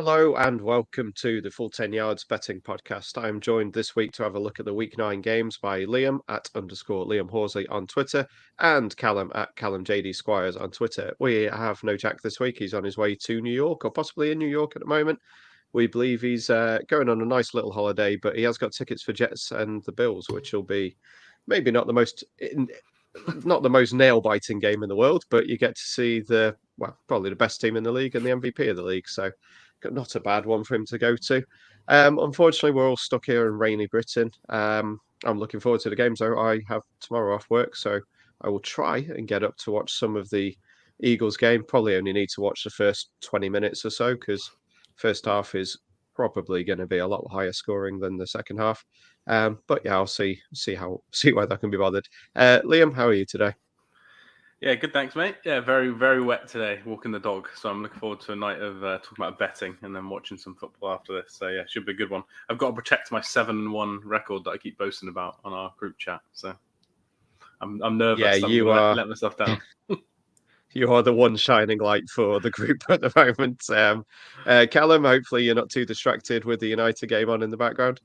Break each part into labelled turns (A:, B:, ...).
A: Hello and welcome to the Full 10 Yards Betting Podcast. I am joined this week to have a look at the Week 9 games by Liam at _Liam Horsley on Twitter and Callum at CallumJD Squires on Twitter. We have no Jack this week. He's on his way to New York or possibly in New York at the moment. We believe he's going on a nice little holiday, but he has got tickets for Jets and the Bills, which will be maybe not the most nail-biting game in the world, but you get to see probably the best team in the league and the MVP of the league. So not a bad one for him to go to. Unfortunately, we're all stuck here in rainy Britain. I'm looking forward to the games. I have tomorrow off work, so I will try and get up to watch some of the Eagles game. Probably only need to watch the first 20 minutes or so because first half is probably going to be a lot higher scoring than the second half. But yeah, I'll see whether I can be bothered. Liam, how are you today?
B: Yeah, good, thanks, mate. Yeah, very, very wet today, walking the dog. So I'm looking forward to a night of talking about betting and then watching some football after this. So yeah, should be a good one. I've got to protect my 7-1 record that I keep boasting about on our group chat. So I'm nervous.
A: Yeah, you are.
B: Let myself down.
A: You are the one shining light for the group at the moment. Callum, hopefully you're not too distracted with the United game on in the background.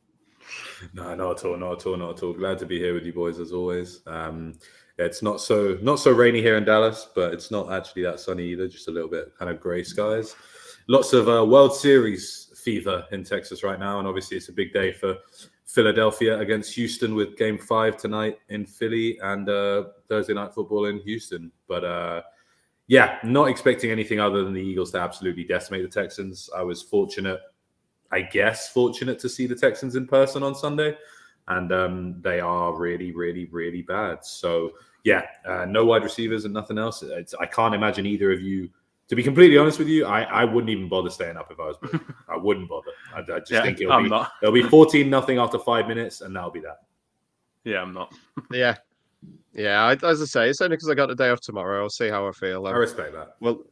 C: No, not at all. Glad to be here with you boys as always. It's not so rainy here in Dallas, but it's not actually that sunny either. Just a little bit kind of grey skies. Lots of World Series fever in Texas right now, and obviously it's a big day for Philadelphia against Houston with Game 5 tonight in Philly and Thursday night football in Houston. But not expecting anything other than the Eagles to absolutely decimate the Texans. I was fortunate to see the Texans in person on Sunday, and they are really, really, really bad. So no wide receivers and nothing else. I can't imagine either of you. To be completely honest with you, I wouldn't even bother staying up if I was bored. I wouldn't bother. I just think it'll be 14-0 after 5 minutes, and that'll be that.
B: Yeah, I'm not.
A: Yeah. As I say, it's only because I got the day off tomorrow. I'll see how I feel.
C: I respect that.
A: Well,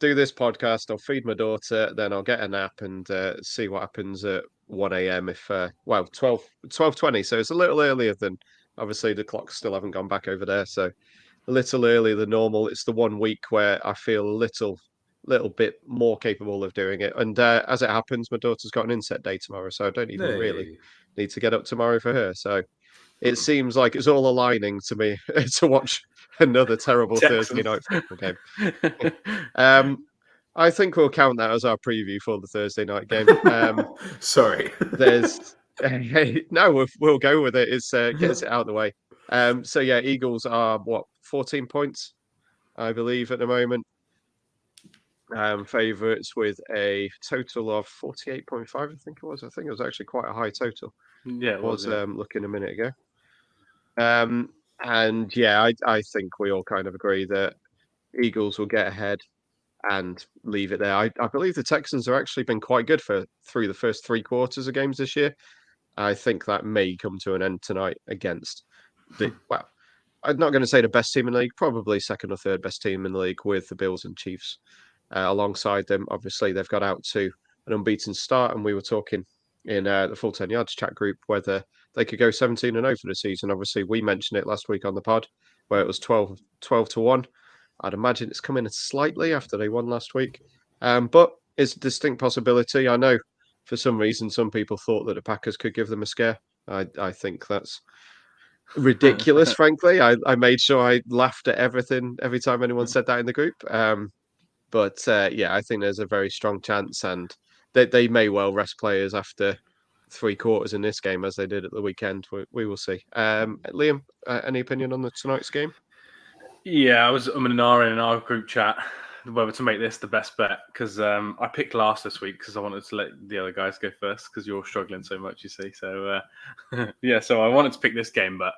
A: do this podcast. I'll feed my daughter, then I'll get a nap and see what happens at 1 a.m. If 12:20. So it's a little earlier than obviously the clocks still haven't gone back over there. So a little earlier than normal. It's the 1 week where I feel a little bit more capable of doing it. And as it happens, my daughter's got an inset day tomorrow, so I don't even really need to get up tomorrow for her. So it seems like it's all aligning to me to watch another terrible Thursday night football game. I think we'll count that as our preview for the Thursday night game.
C: Sorry.
A: We'll go with it. It's gets it out of the way. Eagles are 14 points, I believe, at the moment. Favourites with a total of 48.5, I think it was. I think it was actually quite a high total.
B: Yeah, it was.
A: Looking a minute ago. I think we all kind of agree that Eagles will get ahead and leave it there. I believe the Texans have actually been quite good through the first 3 quarters of games this year. I think that may come to an end tonight against I'm not going to say the best team in the league, probably second or third best team in the league with the Bills and Chiefs alongside them. Obviously, they've got out to an unbeaten start, and we were talking in the Full 10 Yards chat group whether they could go 17-0 for the season. Obviously, we mentioned it last week on the pod where it was 12-1. I'd imagine it's coming in slightly after they won last week. But it's a distinct possibility. I know for some reason some people thought that the Packers could give them a scare. I think that's ridiculous, frankly. I made sure I laughed at everything every time anyone said that in the group. I think there's a very strong chance, and they may well rest players after 3 quarters in this game as they did at the weekend. We will see. Liam, any opinion on tonight's game?
B: Yeah, I'm in our group chat whether to make this the best bet because I picked last this week because I wanted to let the other guys go first because you're struggling so much, you see. So so I wanted to pick this game, but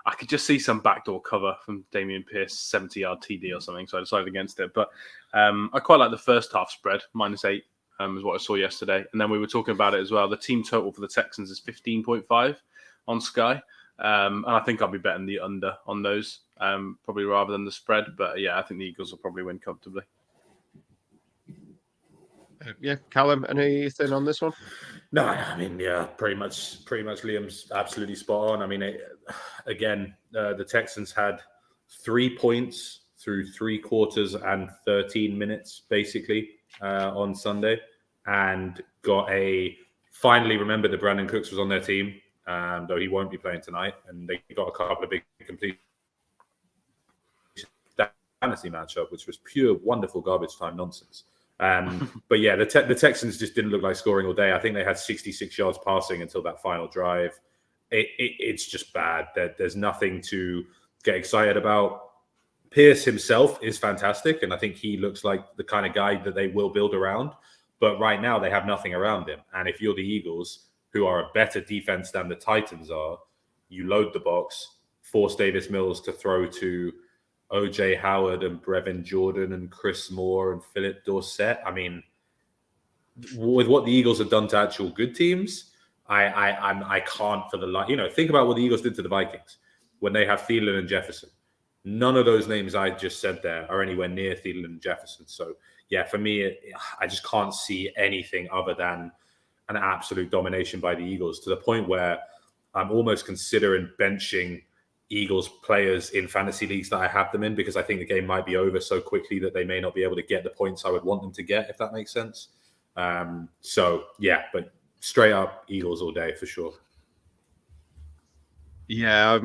B: I could just see some backdoor cover from Dameon Pierce, 70-yard TD or something, so I decided against it. But I quite like the first half spread, -8 is what I saw yesterday. And then we were talking about it as well. The team total for the Texans is 15.5 on Sky. And I think I'll be betting the under on those, probably rather than the spread. But I think the Eagles will probably win comfortably.
A: Callum, anything on this one?
C: No, I mean, pretty much Liam's absolutely spot on. I mean, the Texans had 3 points through 3 quarters and 13 minutes, basically, on Sunday. and finally remembered that Brandon Cooks was on their team, though he won't be playing tonight, and they got a couple of big complete fantasy matchup, which was pure wonderful garbage time nonsense. But yeah, the Texans just didn't look like scoring all day. I think they had 66 yards passing until that final drive. It's just bad. There's nothing to get excited about. Pierce himself is fantastic, and I think he looks like the kind of guy that they will build around. But right now, they have nothing around him. And if you're the Eagles, who are a better defense than the Titans are, you load the box, force Davis Mills to throw to OJ Howard and Brevin Jordan and Chris Moore and Philip Dorsett. I mean, with what the Eagles have done to actual good teams, I can't for the life. Think about what the Eagles did to the Vikings when they have Thielen and Jefferson. None of those names I just said there are anywhere near Thielen and Jefferson. So yeah, for me, I just can't see anything other than an absolute domination by the Eagles, to the point where I'm almost considering benching Eagles players in fantasy leagues that I have them in, because I think the game might be over so quickly that they may not be able to get the points I would want them to get, if that makes sense. So yeah, but straight up Eagles all day for sure.
A: Yeah,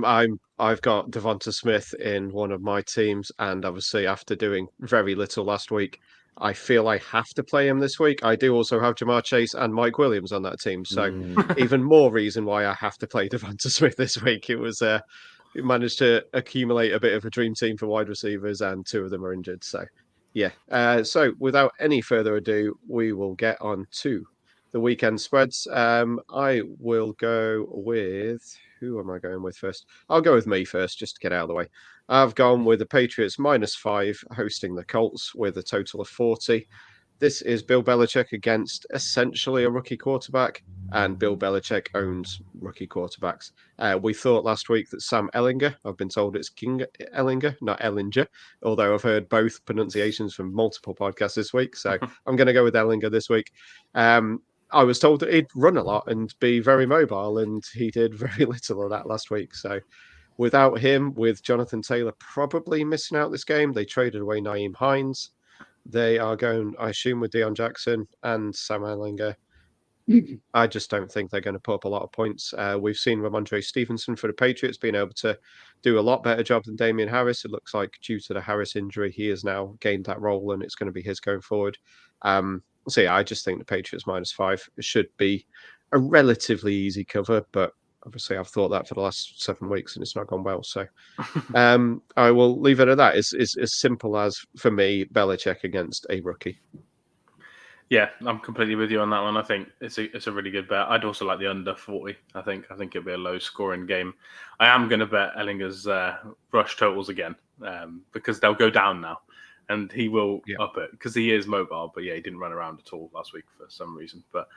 A: I've got Devonta Smith in one of my teams, and obviously after doing very little last week, I feel I have to play him this week. I do also have Jamar Chase and Mike Williams on that team, so even more reason why I have to play Devonta Smith this week. It managed to accumulate a bit of a dream team for wide receivers, and two of them are injured. So yeah. So without any further ado, we will get on to the weekend spreads. I will go with... Who am I going with first? I'll go with me first, just to get out of the way. I've gone with the Patriots -5 hosting the Colts with a total of 40. This is Bill Belichick against essentially a rookie quarterback, and Bill Belichick owns rookie quarterbacks. We thought last week that Sam Ellinger, I've been told it's King Ellinger, not Ellinger, although I've heard both pronunciations from multiple podcasts this week, so I'm going to go with Ellinger this week. I was told that he'd run a lot and be very mobile, and he did very little of that last week. So without him, with Jonathan Taylor probably missing out this game, they traded away Naeem Hines. They are going, I assume, with Deion Jackson and Sam Ellinger. I just don't think they're going to put up a lot of points. We've seen Ramondre Stevenson for the Patriots being able to do a lot better job than Damian Harris. It looks like due to the Harris injury, he has now gained that role, and it's going to be his going forward. So yeah, I just think the Patriots -5 should be a relatively easy cover, but obviously I've thought that for the last 7 weeks and it's not gone well. So I will leave it at that. It's as simple as, for me, Belichick against a rookie.
B: Yeah, I'm completely with you on that one. I think it's a really good bet. I'd also like the under 40. I think it'll be a low scoring game. I am going to bet Ellinger's rush totals again because they'll go down now. And he will up it because he is mobile. But yeah, he didn't run around at all last week for some reason. But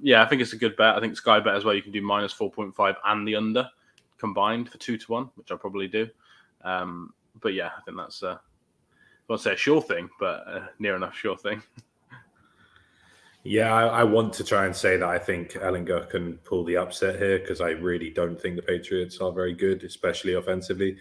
B: yeah, I think it's a good bet. I think Sky Bet as well. You can do -4.5 and the under combined for 2-1, which I'll probably do. But yeah, I think that's, I won't say a sure thing, but near enough sure thing.
C: Yeah, I want to try and say that I think Ellinger can pull the upset here because I really don't think the Patriots are very good, especially offensively.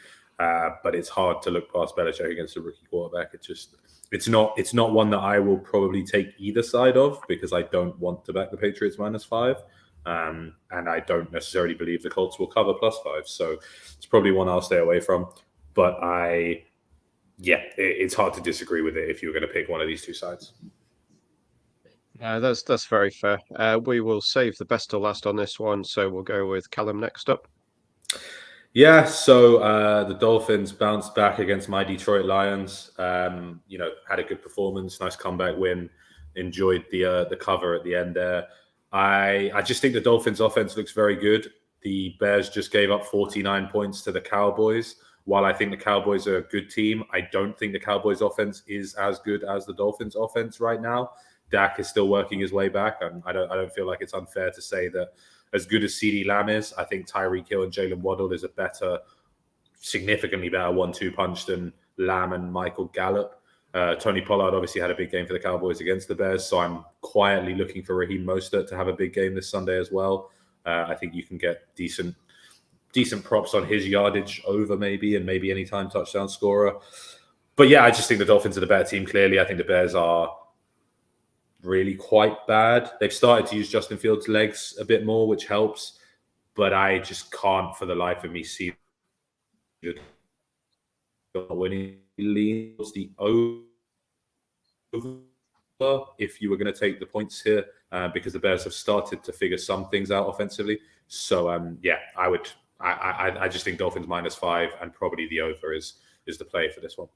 C: But it's hard to look past Belichick against a rookie quarterback. It's not one that I will probably take either side of because I don't want to back the Patriots -5, and I don't necessarily believe the Colts will cover +5. So it's probably one I'll stay away from. But it's hard to disagree with it if you're going to pick one of these two sides.
A: That's very fair. We will save the best till last on this one, so we'll go with Callum next up.
C: Yeah, so the Dolphins bounced back against my Detroit Lions. Had a good performance, nice comeback win. Enjoyed the cover at the end there. I just think the Dolphins' offense looks very good. The Bears just gave up 49 points to the Cowboys. While I think the Cowboys are a good team, I don't think the Cowboys' offense is as good as the Dolphins' offense right now. Dak is still working his way back. I don't feel like it's unfair to say that as good as CeeDee Lamb is, I think Tyreek Hill and Jalen Waddle is a significantly better 1-2 punch than Lamb and Michael Gallup. Tony Pollard obviously had a big game for the Cowboys against the Bears, so I'm quietly looking for Raheem Mostert to have a big game this Sunday as well. I think you can get decent props on his yardage over maybe anytime touchdown scorer. But yeah, I just think the Dolphins are the better team, clearly. I think the Bears are really quite bad. They've started to use Justin Fields' legs a bit more, which helps, but I just can't for the life of me see the winning leans the over if you were going to take the points here, because the Bears have started to figure some things out offensively. So I would. I just think Dolphins -5 and probably the over is the play for this one.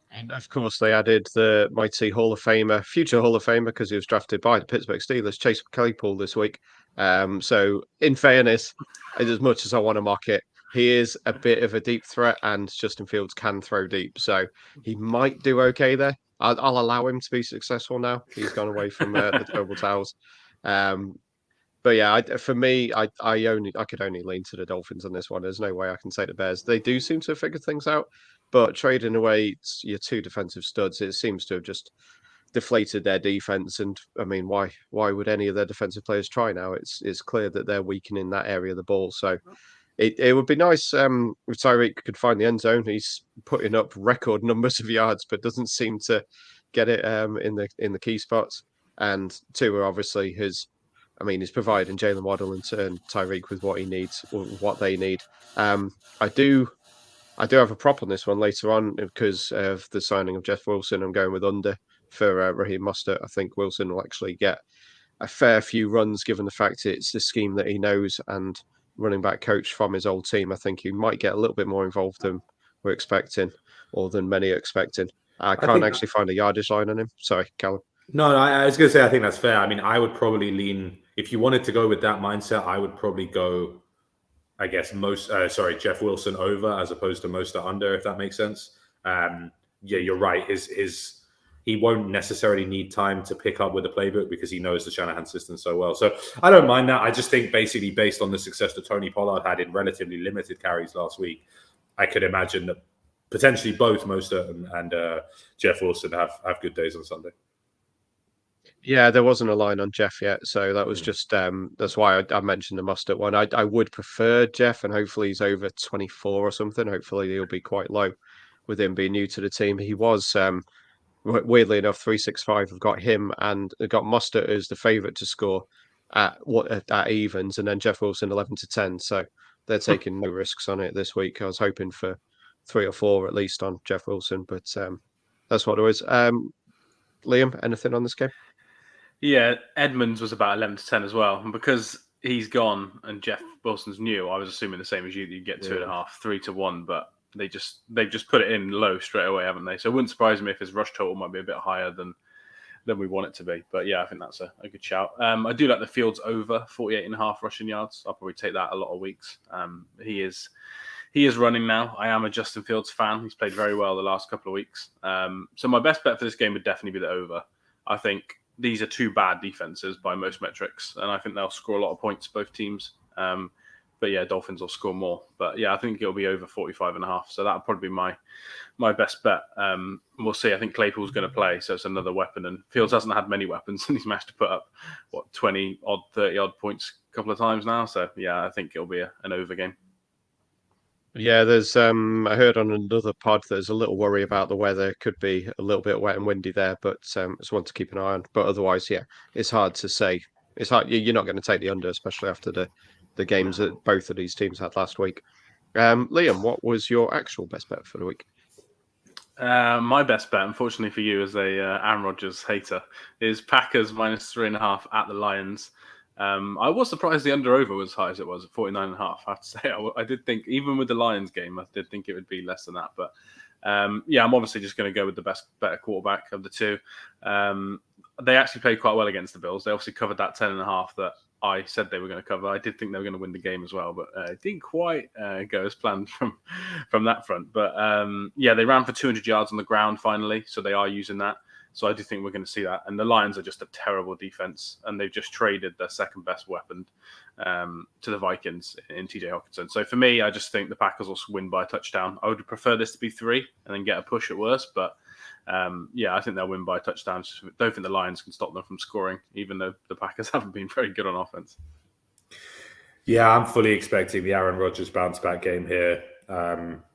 A: And of course, they added the mighty Hall of Famer, future Hall of Famer, because he was drafted by the Pittsburgh Steelers, Chase Claypool, this week. So, in fairness, as much as I want to mock it, he is a bit of a deep threat, and Justin Fields can throw deep. So, he might do okay there. I'll allow him to be successful now. He's gone away from the Global Towels. But yeah, for me, I could only lean to the Dolphins on this one. There's no way I can take the Bears. They do seem to have figured things out, but trading away your two defensive studs, it seems to have just deflated their defense. And I mean, why would any of their defensive players try now? It's clear that they're weakening that area of the ball. So it would be nice if Tyreek could find the end zone. He's putting up record numbers of yards, but doesn't seem to get it in the key spots. And Tua obviously is providing Jalen Waddle and Tyreek with what he needs, or what they need. I do have a prop on this one later on because of the signing of Jeff Wilson. I'm going with under for Raheem Mostert. I think Wilson will actually get a fair few runs, given the fact it's the scheme that he knows and running back coach from his old team. I think he might get a little bit more involved than we're expecting, or than many are expecting. I can't actually find a yardage line on him. Sorry, Callum.
C: No, I was going to say, I think that's fair. I mean, I would probably lean, if you wanted to go with that mindset, I would probably go, I guess, Jeff Wilson over as opposed to Mostert under, if that makes sense. Yeah, you're right. He won't necessarily need time to pick up with the playbook because he knows the Shanahan system so well. So I don't mind that. I just think basically based on the success that Tony Pollard had in relatively limited carries last week, I could imagine that potentially both Mostert and Jeff Wilson have good days on Sunday.
A: Yeah, there wasn't a line on Jeff yet, so that was just that's why I mentioned the Mostert one. I would prefer Jeff, and hopefully he's over 24 or something. Hopefully he'll be quite low with him being new to the team. He was weirdly enough 365 have got him and got Mostert as the favourite to score at evens, and then Jeff Wilson 11-10. So they're taking no risks on it this week. I was hoping for 3 or 4 at least on Jeff Wilson, but that's what it was. Liam, anything on this game?
B: Yeah, Edmonds was about 11-10 as well. And because he's gone and Jeff Wilson's new, I was assuming the same as you. You get 2.5, 3-1, but they've just put it in low straight away, haven't they? So it wouldn't surprise me if his rush total might be a bit higher than we want it to be. But yeah, I think that's a good shout. I do like the Fields over 48.5 rushing yards. I'll probably take that a lot of weeks. He is running now. I am a Justin Fields fan. He's played very well the last couple of weeks. So my best bet for this game would definitely be the over. I think these are two bad defenses by most metrics, and I think they'll score a lot of points, both teams. But yeah, Dolphins will score more. But yeah, I think it'll be over 45.5. So that'll probably be my best bet. We'll see. I think Claypool's going to play, so it's another weapon. And Fields hasn't had many weapons, and he's managed to put up 20 odd, 30 odd points a couple of times now. So yeah, I think it'll be an over game.
A: Yeah, there's I heard on another pod there's a little worry about the weather. Could be a little bit wet and windy there, but it's one to keep an eye on. But otherwise, yeah, it's hard to say. It's hard. You're not going to take the under, especially after the games that both of these teams had last week. Liam, what was your actual best bet for the week?
B: My best bet, unfortunately for you as a Aaron Rodgers hater, is Packers -3.5 at the Lions. I was surprised the under-over was as high as it was at 49.5. I have to say, I did think, even with the Lions game, I did think it would be less than that. But yeah, I'm obviously just going to go with the better quarterback of the two. They actually played quite well against the Bills. They obviously covered that 10.5 that I said they were going to cover. I did think they were going to win the game as well, but it didn't quite go as planned from that front. But yeah, they ran for 200 yards on the ground finally, so they are using that. So I do think we're going to see that. And the Lions are just a terrible defense, and they've just traded their second best weapon to the Vikings in TJ Hockenson. So for me, I just think the Packers will win by a touchdown. I would prefer this to be 3 and then get a push at worst, but yeah, I think they'll win by a touchdown. I don't think the Lions can stop them from scoring, even though the Packers haven't been very good on offense.
C: Yeah, I'm fully expecting the Aaron Rodgers bounce back game here.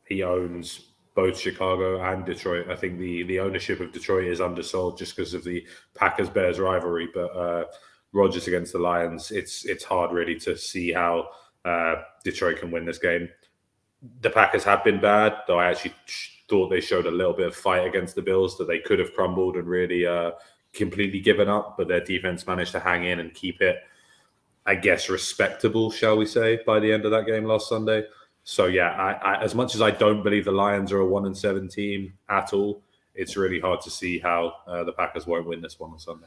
C: He owns both Chicago and Detroit. I think the ownership of Detroit is undersold just because of the Packers-Bears rivalry. But Rodgers against the Lions, it's hard really to see how Detroit can win this game. The Packers have been bad, though I actually thought they showed a little bit of fight against the Bills, that they could have crumbled and really completely given up, but their defense managed to hang in and keep it, I guess, respectable, shall we say, by the end of that game last Sunday. So yeah, I as much as I don't believe the Lions are a 1-7 team at all, it's really hard to see how the Packers won't win this one on Sunday.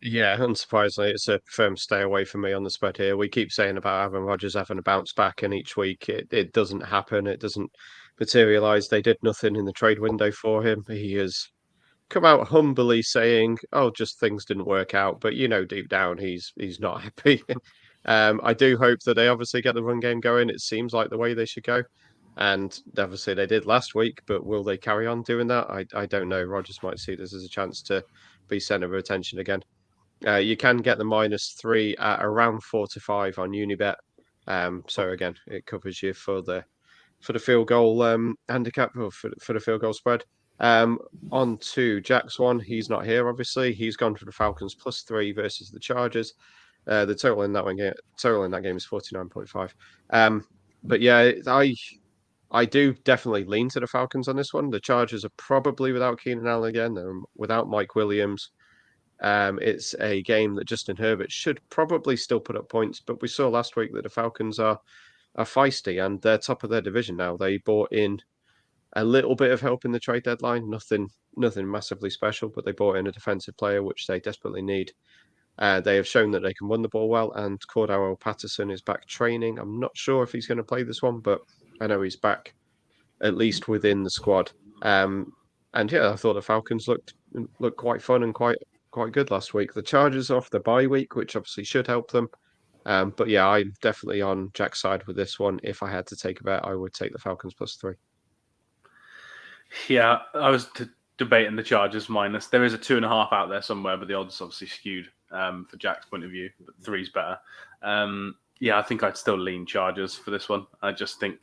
A: Yeah, unsurprisingly, it's a firm stay away from me on the spread here. We keep saying about Aaron Rodgers having a bounce back, and each week it doesn't happen. It doesn't materialize. They did nothing in the trade window for him. He has come out humbly saying, "Oh, just things didn't work out." But deep down, he's not happy. I do hope that they obviously get the run game going. It seems like the way they should go, and obviously they did last week. But will they carry on doing that? I don't know. Rodgers might see this as a chance to be centre of attention again. You can get the -3 at around 4-5 on Unibet. So again, it covers you for the field goal handicap, or for the field goal spread. On to Jack's one. He's not here, obviously. He's gone for the Falcons +3 versus the Chargers. The total in that game is 49.5. But yeah, I do definitely lean to the Falcons on this one. The Chargers are probably without Keenan Allen again. They're without Mike Williams. It's a game that Justin Herbert should probably still put up points, but we saw last week that the Falcons are feisty and they're top of their division now. They bought in a little bit of help in the trade deadline, nothing massively special, but they bought in a defensive player which they desperately need. They have shown that they can run the ball well, and Cordell Patterson is back training. I'm not sure if he's going to play this one, but I know he's back at least within the squad. And yeah, I thought the Falcons looked quite fun and quite good last week. The Chargers off the bye week, which obviously should help them. But yeah, I'm definitely on Jack's side with this one. If I had to take a bet, I would take the Falcons +3.
B: Yeah, I was debating the Chargers minus. There is a 2.5 out there somewhere, but the odds obviously skewed for Jack's point of view. But 3's better. Yeah, I think I'd still lean Chargers for this one. I just don't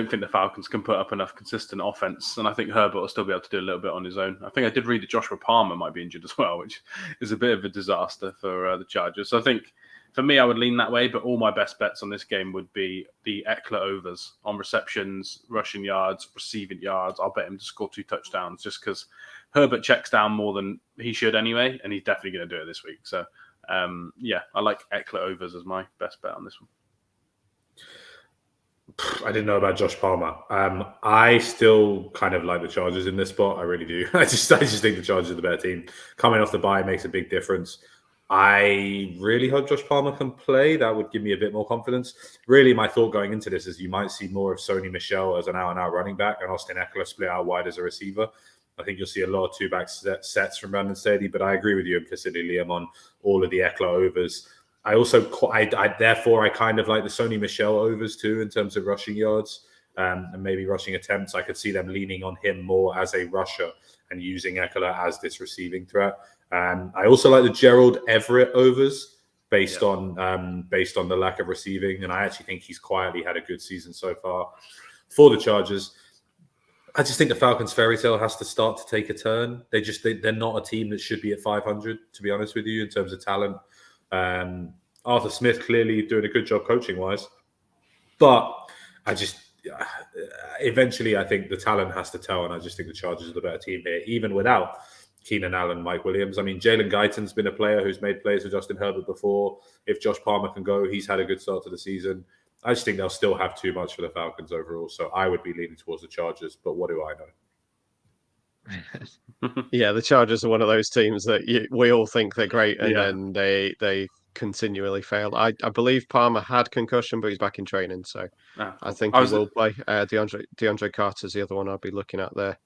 B: think the Falcons can put up enough consistent offense, and I think Herbert will still be able to do a little bit on his own. I think I did read that Joshua Palmer might be injured as well, which is a bit of a disaster for the Chargers. So I think, for me, I would lean that way, but all my best bets on this game would be the Eckler overs on receptions, rushing yards, receiving yards. I'll bet him to score 2 touchdowns just because Herbert checks down more than he should anyway, and he's definitely going to do it this week. So, yeah, I like Eckler overs as my best bet on this one.
C: I didn't know about Josh Palmer. I still kind of like the Chargers in this spot. I really do. I just think the Chargers are the better team. Coming off the bye makes a big difference. I really hope Josh Palmer can play. That would give me a bit more confidence. Really, my thought going into this is you might see more of Sony Michel as an out-and-out running back and Austin Eckler split out wide as a receiver. I think you'll see a lot of two-back sets from Brandon Staley, but I agree with you implicitly, Liam, on all of the Eckler overs. I also, therefore, I kind of like the Sony Michel overs too in terms of rushing yards and maybe rushing attempts. I could see them leaning on him more as a rusher and using Eckler as this receiving threat. I also like the Gerald Everett overs based on the lack of receiving, and I actually think he's quietly had a good season so far for the Chargers. I just think the Falcons' fairy tale has to start to take a turn. They're not a team that should be at 500, to be honest with you, in terms of talent. Arthur Smith clearly doing a good job coaching wise, but eventually I think the talent has to tell, and I just think the Chargers are the better team here, even without Keenan Allen, Mike Williams. I mean, Jalen Guyton's been a player who's made plays with Justin Herbert before. If Josh Palmer can go, he's had a good start to the season. I just think they'll still have too much for the Falcons overall, so I would be leaning towards the Chargers, but what do I know?
A: Yeah, the Chargers are one of those teams that we all think they're great, and then they continually fail. I believe Palmer had concussion, but he's back in training, so cool. I think he will play. DeAndre Carter's the other one I'll be looking at there.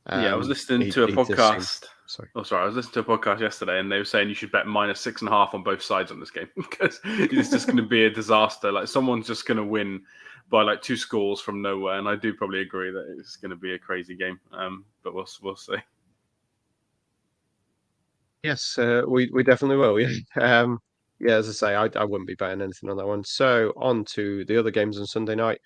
B: I was listening to a podcast. I was listening to a podcast yesterday, and they were saying you should bet -6.5 on both sides on this game because it's just going to be a disaster. Like someone's just going to win by like 2 scores from nowhere, and I do probably agree that it's going to be a crazy game. But we'll see.
A: Yes, we definitely will. Yeah, yeah. As I say, I wouldn't be betting anything on that one. So on to the other games on Sunday night.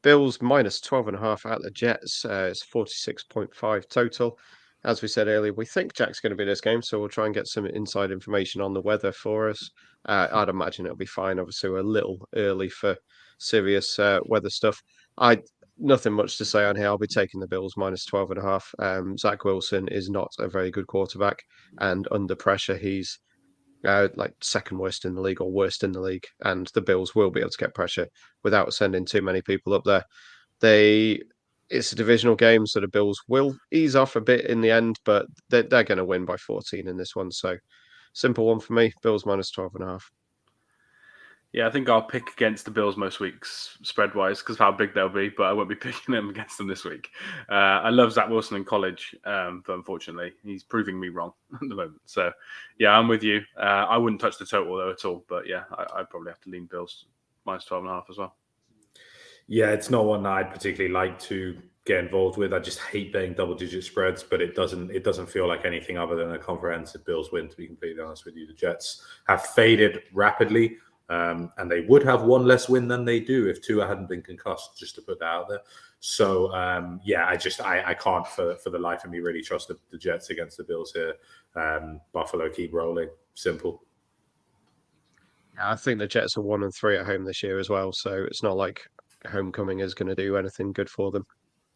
A: Bills minus 12.5 at the Jets. It's 46.5 total. As we said earlier, we think Jack's going to be in this game, so we'll try and get some inside information on the weather for us. I'd imagine it'll be fine. Obviously, we're a little early for serious weather stuff. Nothing much to say on here. I'll be taking the Bills minus 12.5. Zach Wilson is not a very good quarterback, and under pressure, he's like second worst in the league or worst in the league, and the Bills will be able to get pressure without sending too many people up there. It's a divisional game, so the Bills will ease off a bit in the end, but they're going to win by 14 in this one. So simple one for me. Bills minus 12.5.
B: Yeah, I think I'll pick against the Bills most weeks, spread-wise, because of how big they'll be, but I won't be picking them against them this week. I love Zach Wilson in college, but unfortunately, he's proving me wrong at the moment. So, yeah, I'm with you. I wouldn't touch the total, though, at all. But, yeah, I'd probably have to lean Bills minus 12.5 as well.
C: Yeah, it's not one that I'd particularly like to get involved with. I just hate betting double-digit spreads, but it doesn't feel like anything other than a comprehensive Bills win, to be completely honest with you. The Jets have faded rapidly. And they would have one less win than they do if Tua hadn't been concussed, just to put that out there. So, I can't for the life of me really trust the Jets against the Bills here. Buffalo keep rolling. Simple.
A: Yeah, I think the Jets are 1-3 at home this year as well, so it's not like homecoming is going to do anything good for them.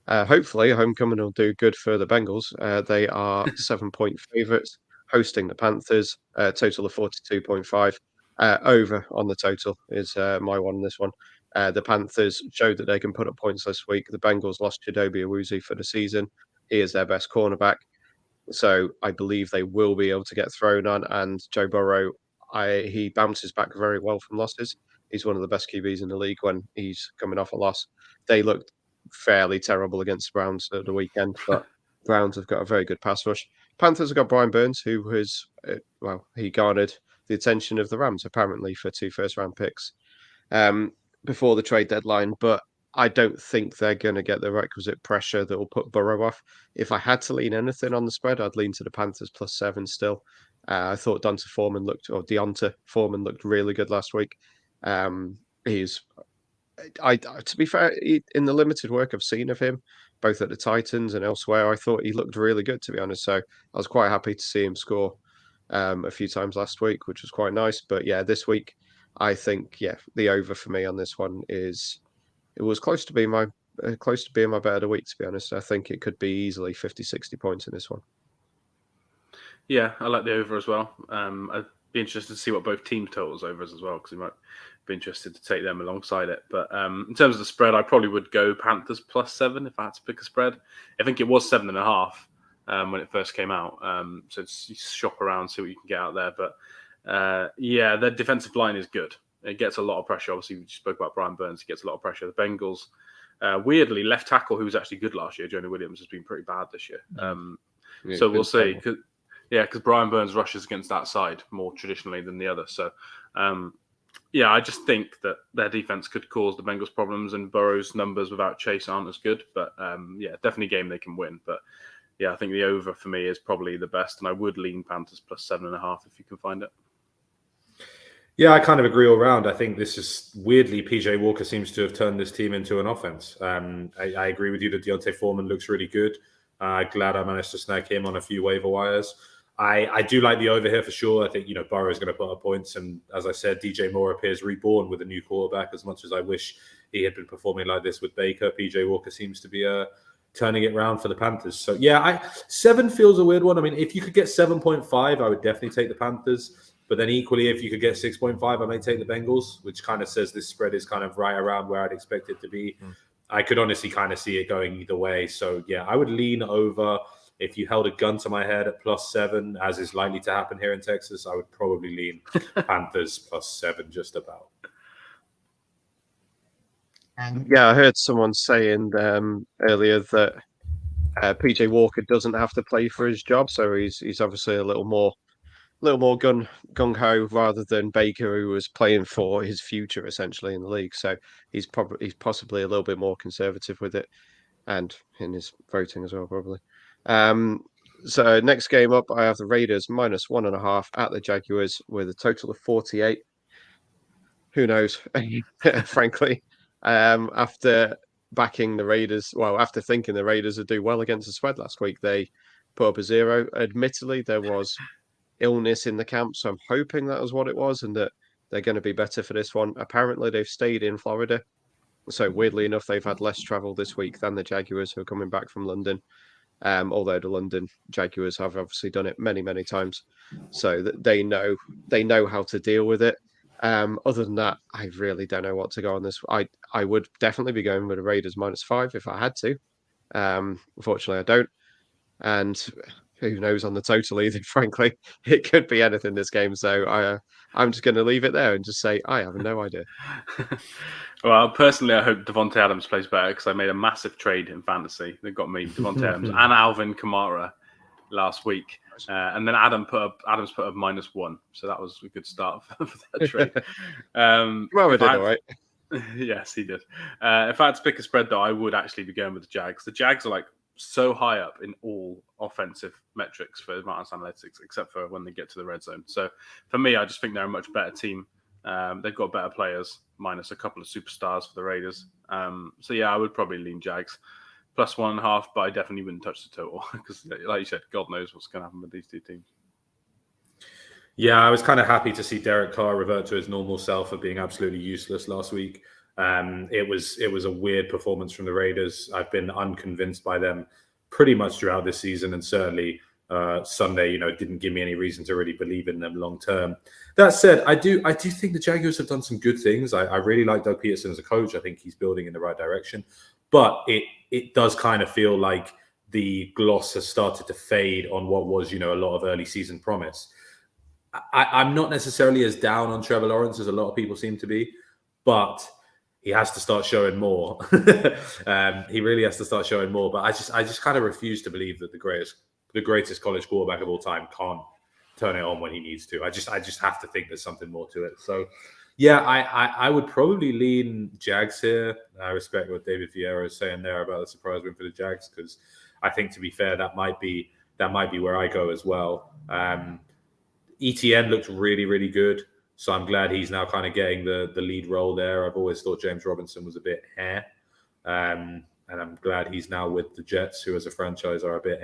A: Hopefully, homecoming will do good for the Bengals. They are 7-point favourites, hosting the Panthers, total of 42.5. Over on the total is my one in this one. The Panthers showed that they can put up points this week. The Bengals lost Chidobe Awuzie for the season. He is their best cornerback. So I believe they will be able to get thrown on. And Joe Burrow, he bounces back very well from losses. He's one of the best QBs in the league when he's coming off a loss. They looked fairly terrible against the Browns at the weekend, but Browns have got a very good pass rush. Panthers have got Brian Burns, who has, he garnered the attention of the Rams, apparently, for 2 first-round picks before the trade deadline. But I don't think they're going to get the requisite pressure that will put Burrow off. If I had to lean anything on the spread, I'd lean to the Panthers plus 7 still. I thought Deonta Foreman looked really good last week. To be fair, in the limited work I've seen of him, both at the Titans and elsewhere, I thought he looked really good, to be honest. So I was quite happy to see him score a few times last week, which was quite nice. But yeah, this week, I think the over for me on this one was close to being my bet of the week, to be honest. I think it could be easily 50-60 points in this one.
B: Yeah, I like the over as well. I'd be interested to see what both team totals over is as well, because we might be interested to take them alongside it. But in terms of the spread, I probably would go Panthers plus 7 if I had to pick a spread. I think it was 7.5 when it first came out. So it's shop around, see what you can get out there. But their defensive line is good. It gets a lot of pressure. Obviously, we spoke about Brian Burns. He gets a lot of pressure. The Bengals, weirdly, left tackle, who was actually good last year, Jonah Williams, has been pretty bad this year. So we'll see. Because Brian Burns rushes against that side more traditionally than the other. So, I just think that their defense could cause the Bengals problems, and Burrow's numbers without Chase aren't as good. But, definitely a game they can win. But, I think the over for me is probably the best, and I would lean Panthers plus 7.5 if you can find it.
C: Yeah, I kind of agree all around. I think this is weirdly, PJ Walker seems to have turned this team into an offense. I agree with you that Deonta Foreman looks really good. Glad I managed to snag him on a few waiver wires. I do like the over here for sure. I think, Burrow is going to put up points. And as I said, DJ Moore appears reborn with a new quarterback. As much as I wish he had been performing like this with Baker, PJ Walker seems to be turning it around for the Panthers. So, 7 feels a weird one. I mean, if you could get 7.5, I would definitely take the Panthers. But then equally, if you could get 6.5, I may take the Bengals, which kind of says this spread is kind of right around where I'd expect it to be. I could honestly kind of see it going either way. So, I would lean over. If you held a gun to my head at plus 7, as is likely to happen here in Texas, I would probably lean Panthers plus 7 just about.
A: I heard someone saying earlier that PJ Walker doesn't have to play for his job, so he's obviously a little more gung ho rather than Baker, who was playing for his future essentially in the league. So he's possibly a little bit more conservative with it, and in his voting as well, probably. So next game up, I have the Raiders minus 1.5 at the Jaguars with a total of 48. Who knows? Frankly, after backing the Raiders. Well, after thinking the Raiders would do well against the spread last week, they put up a 0. Admittedly, there was illness in the camp, so I'm hoping that was what it was and that they're going to be better for this one. Apparently, they've stayed in Florida. So weirdly enough, they've had less travel this week than the Jaguars who are coming back from London. Although the London Jaguars have obviously done it many, many times, so that they know how to deal with it. Other than that, I really don't know what to go on this. I would definitely be going with the Raiders -5 if I had to. Unfortunately, I don't. And who knows on the total either? Frankly, it could be anything this game. So I'm just going to leave it there and just say I have no idea.
B: Well, personally, I hope Devontae Adams plays better because I made a massive trade in fantasy. They got me Devontae Adams and Alvin Kamara last week, and then Adams put up -1, so that was a good start for that trade.
A: Well, we did all right.
B: Yes, he did. If I had to pick a spread, though, I would actually be going with the Jags. The Jags are like so high up in all offensive metrics for advanced analytics, except for when they get to the red zone. So for me, I just think they're a much better team. They've got better players, minus a couple of superstars for the Raiders. So yeah, I would probably lean Jags +1.5, but I definitely wouldn't touch the total because, like you said, God knows what's going to happen with these two teams.
C: Yeah, I was kind of happy to see Derek Carr revert to his normal self of being absolutely useless last week. It was a weird performance from the Raiders. I've been unconvinced by them pretty much throughout this season, and certainly Sunday, didn't give me any reason to really believe in them long term. That said, I do think the Jaguars have done some good things. I really like Doug Peterson as a coach. I think he's building in the right direction, but it does kind of feel like the gloss has started to fade on what was, a lot of early season promise. I'm not necessarily as down on Trevor Lawrence as a lot of people seem to be, but he has to start showing more. He really has to start showing more. But I just kind of refuse to believe that the greatest college quarterback of all time can't turn it on when he needs to. I just have to think there's something more to it. So yeah, I would probably lean Jags here. I respect what David Vieira is saying there about the surprise win for the Jags, because I think, to be fair, that might be where I go as well. ETN looked really, really good. So I'm glad he's now kind of getting the lead role there. I've always thought James Robinson was a bit and I'm glad he's now with the Jets, who as a franchise are a bit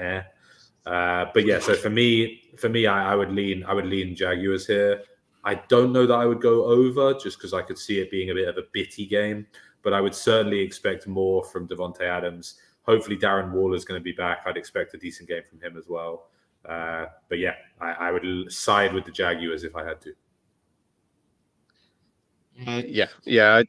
C: but yeah, so for me, I would lean Jaguars here. I don't know that I would go over, just because I could see it being a bit of a bitty game, but I would certainly expect more from Devontae Adams. Hopefully Darren Waller's going to be back. I'd expect a decent game from him as well. But yeah, I would side with the Jaguars if I had to.
A: Yeah.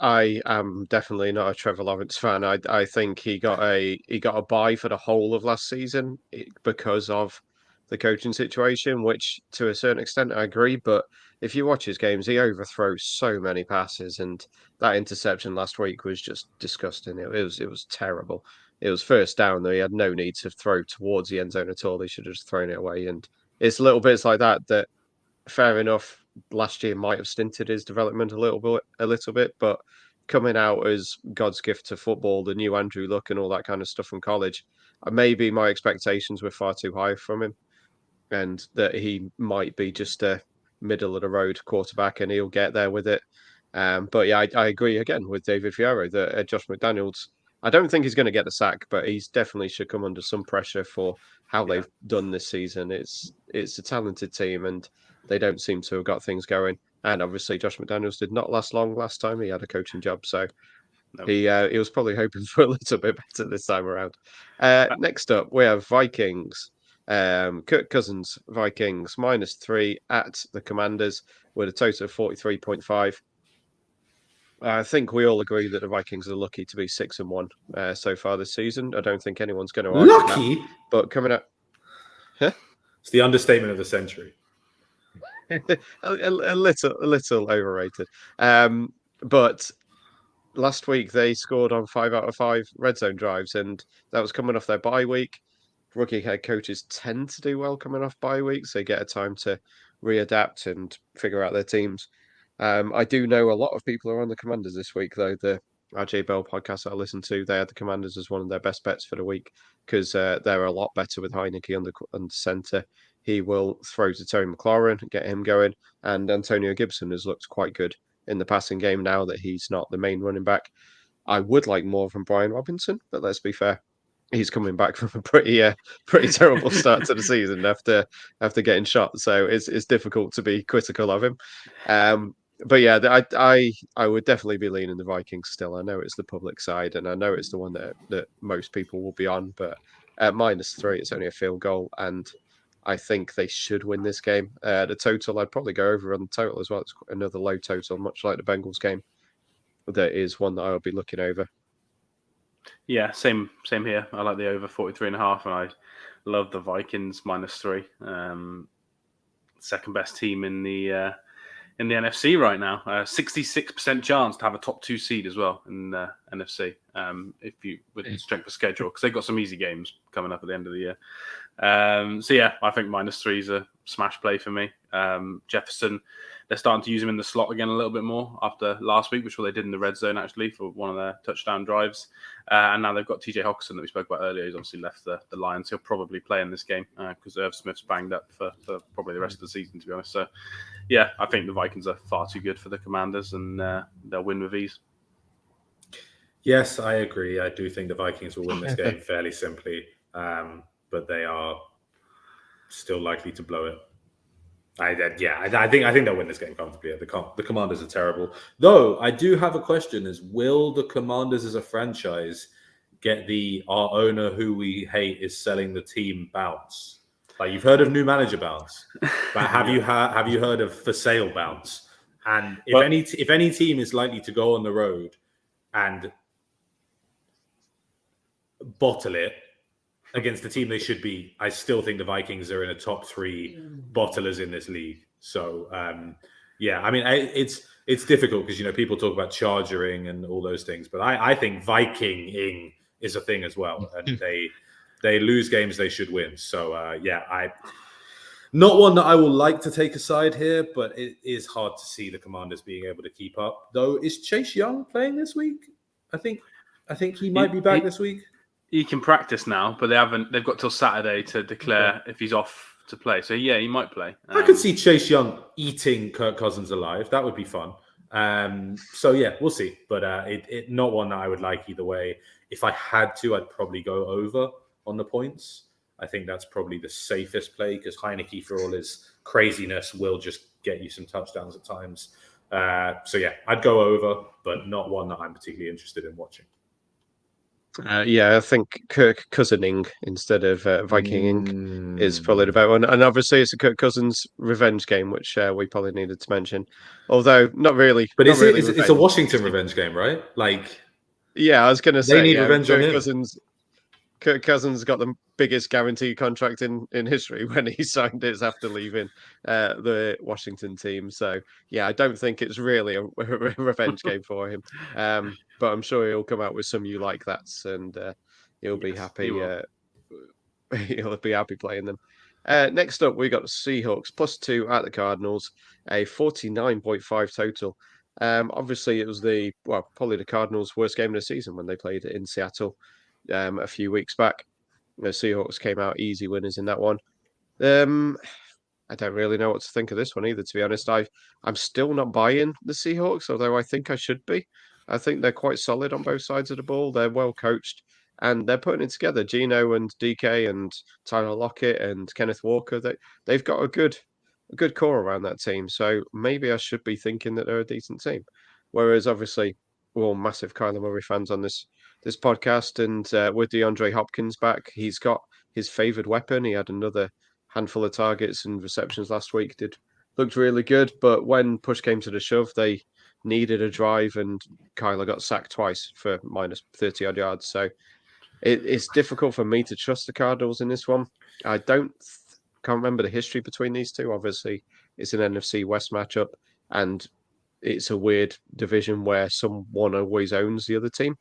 A: I am definitely not a Trevor Lawrence fan. I think he got a bye for the whole of last season because of the coaching situation, which to a certain extent I agree. But if you watch his games, he overthrows so many passes, and that interception last week was just disgusting. It was terrible. It was first down, though. He had no need to throw towards the end zone at all. He should have just thrown it away. And it's little bits like that, fair enough, last year might have stinted his development a little bit, but coming out as God's gift to football, the new Andrew Luck and all that kind of stuff from college, maybe my expectations were far too high from him, and that he might be just a middle of the road quarterback and he'll get there with it. But yeah, I agree again with David Fierro that Josh McDaniels, I don't think he's going to get the sack, but he's definitely should come under some pressure for how they've done this season. It's a talented team, and they don't seem to have got things going. And obviously, Josh McDaniels did not last long last time he had a coaching job, so he was probably hoping for a little bit better this time around. Next up, we have Vikings. Kirk Cousins, Vikings -3 at the Commanders with a total of 43.5. I think we all agree that the Vikings are lucky to be 6-1 so far this season. I don't think anyone's going to argue
C: lucky
A: that. But coming up,
C: it's the understatement of the century.
A: a little overrated. But last week they scored on 5 out of 5 red zone drives, and that was coming off their bye week. Rookie head coaches tend to do well coming off bye weeks. They get a time to readapt and figure out their teams. I do know a lot of people are on the Commanders this week, though. The RJ Bell podcast that I listened to, they had the Commanders as one of their best bets for the week because they're a lot better with Heineke under centre. He will throw to Terry McLaurin, get him going, and Antonio Gibson has looked quite good in the passing game now that he's not the main running back. I would like more from Brian Robinson, but let's be fair, he's coming back from a pretty terrible start to the season after getting shot. So it's difficult to be critical of him. But yeah, I would definitely be leaning the Vikings still. I know it's the public side, and I know it's the one that most people will be on. But at -3, it's only a field goal, and I think they should win this game. The total, I'd probably go over on the total as well. It's another low total, much like the Bengals game. That is one that I'll be looking over.
B: Yeah, same here. I like the over 43.5, and I love the Vikings -3. Second best team in the NFC right now. 66% chance to have a top 2 seed as well in the NFC. If you with the strength of schedule, because they've got some easy games coming up at the end of the year. So yeah, I think -3 is a smash play for me. Jefferson, they're starting to use him in the slot again a little bit more after last week, which they did in the red zone actually for one of their touchdown drives. And now they've got TJ Hockenson that we spoke about earlier. He's obviously left the Lions. He'll probably play in this game because Irv Smith's banged up for probably the rest of the season, to be honest. So yeah, I think the Vikings are far too good for the Commanders, and they'll win with ease.
C: Yes, I agree. I do think the Vikings will win this game fairly simply, but they are still likely to blow it. I think they'll win this game comfortably. The Commanders are terrible. Though, I do have a question: will the Commanders as a franchise get our owner who we hate is selling the team bounce? Like, you've heard of new manager bounce, but have you heard of for sale bounce? And if any team is likely to go on the road and bottle it against the team they should be, I still think the Vikings are in a top 3 bottlers in this league. So yeah, I mean, it's difficult because people talk about chargering and all those things, but I think Vikinging is a thing as well, and they lose games they should win. So yeah, not one that I will like to take a side here, but it is hard to see the Commanders being able to keep up. Though, is Chase Young playing this week? I think he might be back this week.
B: He can practice now, but they've got till Saturday to declare if he's off to play. So yeah, he might play.
C: I could see Chase Young eating Kirk Cousins alive. That would be fun. So yeah, we'll see. But it not one that I would like either way. If I had to, I'd probably go over on the points. I think that's probably the safest play because Heineke, for all his craziness, will just get you some touchdowns at times. So yeah, I'd go over, but not one that I'm particularly interested in watching.
A: Yeah, I think Kirk Cousining instead of Vikinging is probably the better one. And obviously, it's a Kirk Cousins revenge game, which we probably needed to mention. Although, not really.
C: But it's a Washington revenge game, right? Like,
A: yeah, I was going to say,
C: they need revenge on him.
A: Kirk Cousins got the biggest guaranteed contract in history when he signed it after leaving the Washington team. So, yeah, I don't think it's really a revenge game for him. But I'm sure he'll come out with some you like that's, and he'll be happy. He'll be happy playing them. Next up, we got the Seahawks +2 at the Cardinals, a 49.5 total. Obviously, it was probably the Cardinals' worst game of the season when they played it in Seattle a few weeks back. The Seahawks came out easy winners in that one. I don't really know what to think of this one either, to be honest. I'm still not buying the Seahawks, although I think I should be. I think they're quite solid on both sides of the ball. They're well coached, and they're putting it together. Geno and DK and Tyler Lockett and Kenneth Walker, they've got a good core around that team. So maybe I should be thinking that they're a decent team. Whereas obviously we're all massive Kyler Murray fans on this podcast, and with DeAndre Hopkins back, he's got his favoured weapon. He had another handful of targets and receptions last week. Looked really good, but when push came to the shove, they needed a drive, and Kyler got sacked twice for minus 30 odd yards. So it's difficult for me to trust the Cardinals in this one. I can't remember the history between these two. Obviously, it's an NFC West matchup, and it's a weird division where someone always owns the other team.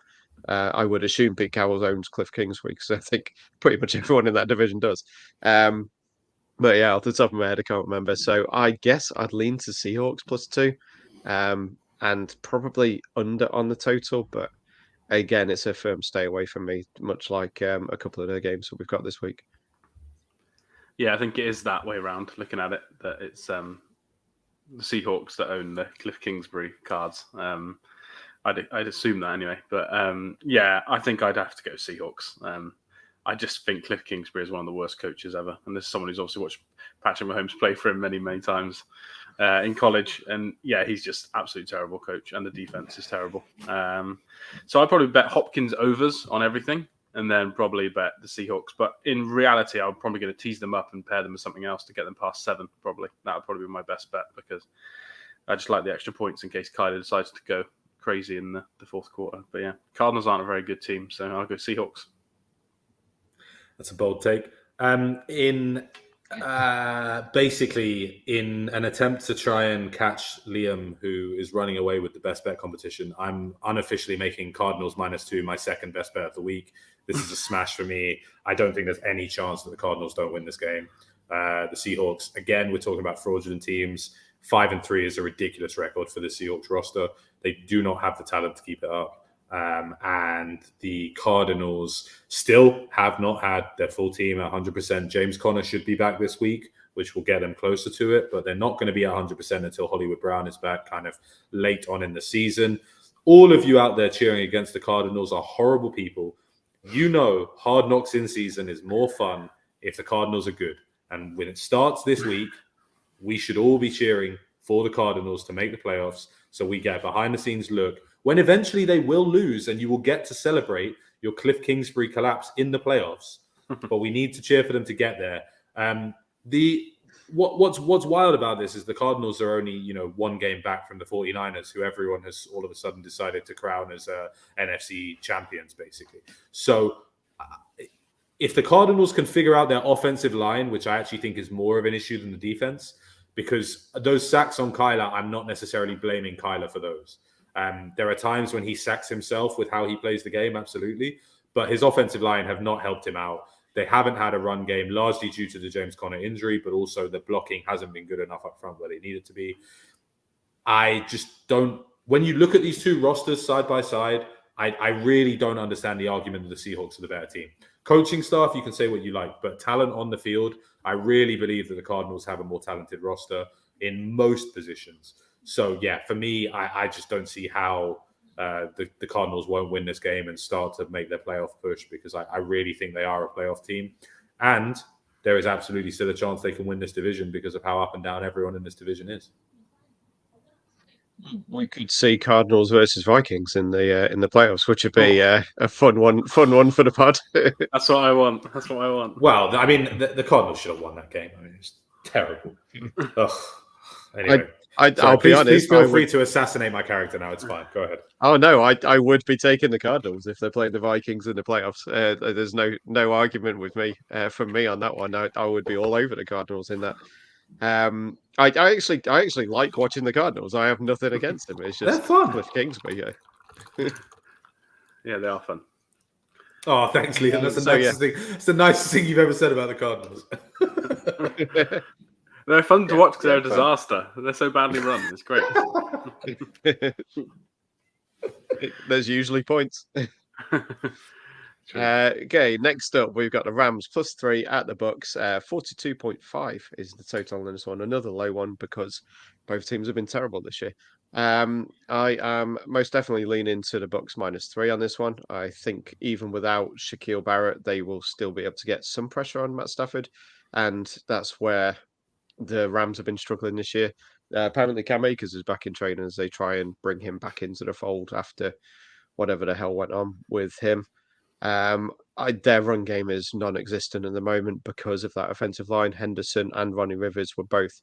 A: I would assume Pete Carroll owns Cliff Kingsbury, because I think pretty much everyone in that division does. But yeah, off the top of my head, I can't remember. So I guess I'd lean to Seahawks +2, and probably under on the total. But again, it's a firm stay away from me, much like a couple of the games that we've got this week.
B: Yeah, I think it is that way around, looking at it, that it's the Seahawks that own the Cliff Kingsbury cards. I'd assume that anyway. But yeah, I think I'd have to go Seahawks. I just think Cliff Kingsbury is one of the worst coaches ever. And this is someone who's obviously watched Patrick Mahomes play for him many, many times in college. And yeah, he's just absolutely terrible coach. And the defense is terrible. So I'd probably bet Hopkins overs on everything and then probably bet the Seahawks. But in reality, I'm probably going to tease them up and pair them with something else to get them past 7, probably. That would probably be my best bet because I just like the extra points in case Kyler decides to go crazy in the fourth quarter. But yeah, Cardinals aren't a very good team, so I'll go Seahawks.
C: That's a bold take. Basically, in an attempt to try and catch Liam, who is running away with the best bet competition, I'm unofficially making Cardinals -2 my second best bet of the week. This is a smash for me. I don't think there's any chance that the Cardinals don't win this game. The Seahawks, again, we're talking about fraudulent teams. 5-3 is a ridiculous record for the Seahawks roster. They do not have the talent to keep it up. And the Cardinals still have not had their full team at 100%. James Conner should be back this week, which will get them closer to it, but they're not going to be at 100% until Hollywood Brown is back kind of late on in the season. All of you out there cheering against the Cardinals are horrible people. You know Hard Knocks in season is more fun if the Cardinals are good. And when it starts this week, we should all be cheering for the Cardinals to make the playoffs so we get a behind-the-scenes look when eventually they will lose and you will get to celebrate your Cliff Kingsbury collapse in the playoffs. But we need to cheer for them to get there. What's wild about this is the Cardinals are only, one game back from the 49ers, who everyone has all of a sudden decided to crown as NFC champions, basically. So if the Cardinals can figure out their offensive line, which I actually think is more of an issue than the defense, because those sacks on Kyler, I'm not necessarily blaming Kyler for those. There are times when he sacks himself with how he plays the game, absolutely. But his offensive line have not helped him out. They haven't had a run game, largely due to the James Conner injury, but also the blocking hasn't been good enough up front where they needed to be. I just don't... When you look at these two rosters side by side, I really don't understand the argument that the Seahawks are the better team. Coaching staff, you can say what you like, but talent on the field, I really believe that the Cardinals have a more talented roster in most positions. So, yeah, for me, I just don't see how the Cardinals won't win this game and start to make their playoff push because I really think they are a playoff team. And there is absolutely still a chance they can win this division because of how up and down everyone in this division is.
A: We could see Cardinals versus Vikings in the playoffs, which would be a fun one for the pod.
B: That's what I want.
C: Well, I mean, the Cardinals should have won that game. I mean, it's terrible. Anyway.
A: I'll be honest.
C: Please feel free to assassinate my character now. It's fine. Go ahead.
A: Oh no, I would be taking the Cardinals if they're playing the Vikings in the playoffs. There's no argument with me from me on that one. I would be all over the Cardinals in that. I actually like watching the Cardinals. I have nothing against them. It's just Cliff Kingsbury.
B: Yeah, they are fun.
C: Oh, thanks, Liam. That's the nicest thing. It's the nicest thing you've ever said about the Cardinals.
B: They're fun to watch because they're a disaster. They're so badly run. It's great.
A: There's usually points. Okay, next up, we've got the Rams +3 at the Bucks. 42.5 is the total on this one. Another low one because both teams have been terrible this year. I am most definitely leaning to the Bucks -3 on this one. I think even without Shaquille Barrett, they will still be able to get some pressure on Matt Stafford. And that's where the Rams have been struggling this year. Apparently Cam Akers is back in training as they try and bring him back into the fold after whatever the hell went on with him. Their run game is non-existent at the moment because of that offensive line. Henderson and Ronnie Rivers were both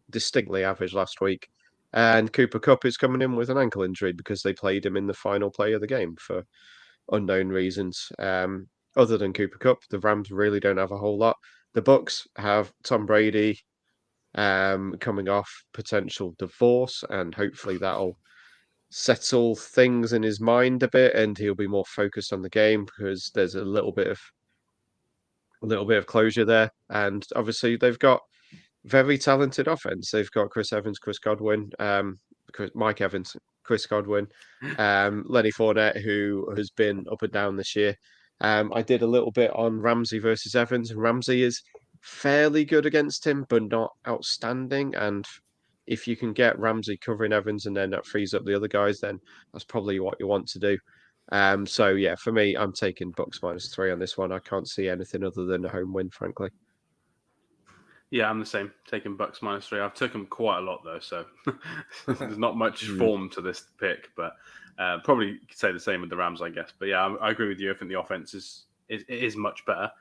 A: distinctly average last week. And Cooper Kupp is coming in with an ankle injury because they played him in the final play of the game for unknown reasons. Other than Cooper Kupp, the Rams really don't have a whole lot. The Bucks have Tom Brady coming off potential divorce, and hopefully that'll settle things in his mind a bit, and he'll be more focused on the game because there's a little bit of closure there. And obviously they've got very talented offense. They've got Chris Evans, Mike Evans, Chris Godwin, Lenny Fournette, who has been up and down this year. I did a little bit on Ramsey versus Evans, and Ramsey is fairly good against him, but not outstanding. And if you can get Ramsey covering Evans and then that frees up the other guys, then that's probably what you want to do. So yeah, for me, I'm taking Bucks -3 on this one. I can't see anything other than a home win, frankly.
B: Yeah, I'm the same. Taking Bucks -3. I've taken quite a lot though, so there's not much form to this pick. But probably could say the same with the Rams, I guess. But yeah, I agree with you. I think the offense is much better.